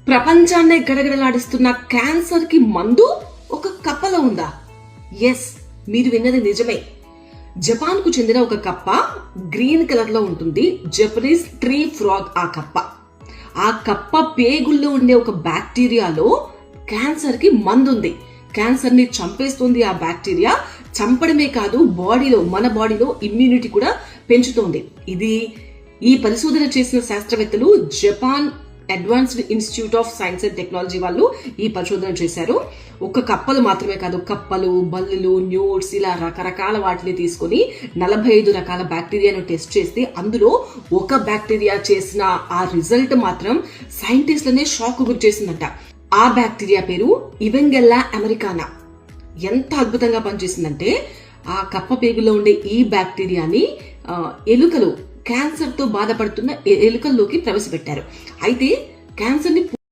ప్రపంచాన్నే గడగడలాడిస్తున్న క్యాన్సర్ కి మందు ఒక కప్పలో ఉందా? ఎస్, మీరు విన్నది నిజమే. జపాన్ కు చెందిన ఒక కప్ప గ్రీన్ కలర్ లో ఉంటుంది. జపనీస్ ట్రీ ఫ్రాగ్ ఆ కప్ప పేగుల్లో ఉండే ఒక బ్యాక్టీరియాలో క్యాన్సర్ కి మందుంది. క్యాన్సర్ ని చంపేస్తుంది. ఆ బ్యాక్టీరియా చంపడమే కాదు, మన బాడీలో ఇమ్యూనిటీ కూడా పెంచుతోంది. ఈ పరిశోధన చేసిన శాస్త్రవేత్తలు Japan advanced institute of science and technology వాళ్ళు ఈ పరిశోధన చేశారు. ఒక కప్పలు మాత్రమే కాదు, కప్పలు, బల్లులు, న్యూట్స్, ఇలా రకరకాల వాటిని తీసుకుని 45 రకాల బ్యాక్టీరియాను టెస్ట్ చేస్తే అందులో ఒక బ్యాక్టీరియా చేసిన ఆ రిజల్ట్ మాత్రం సైంటిస్టులనే షాక్ గురి చేసిందంట. ఆ బ్యాక్టీరియా పేరు ఇవెంగెల్లా అమెరికానా. ఎంత అద్భుతంగా పనిచేసిందంటే ఆ కప్ప పేగులో ఉండే ఈ బ్యాక్టీరియాని ఎలుకలు, క్యాన్సర్ తో బాధపడుతున్న ఎలుకల్లోకి ప్రవేశపెట్టారు. అయితే క్యాన్సర్ ని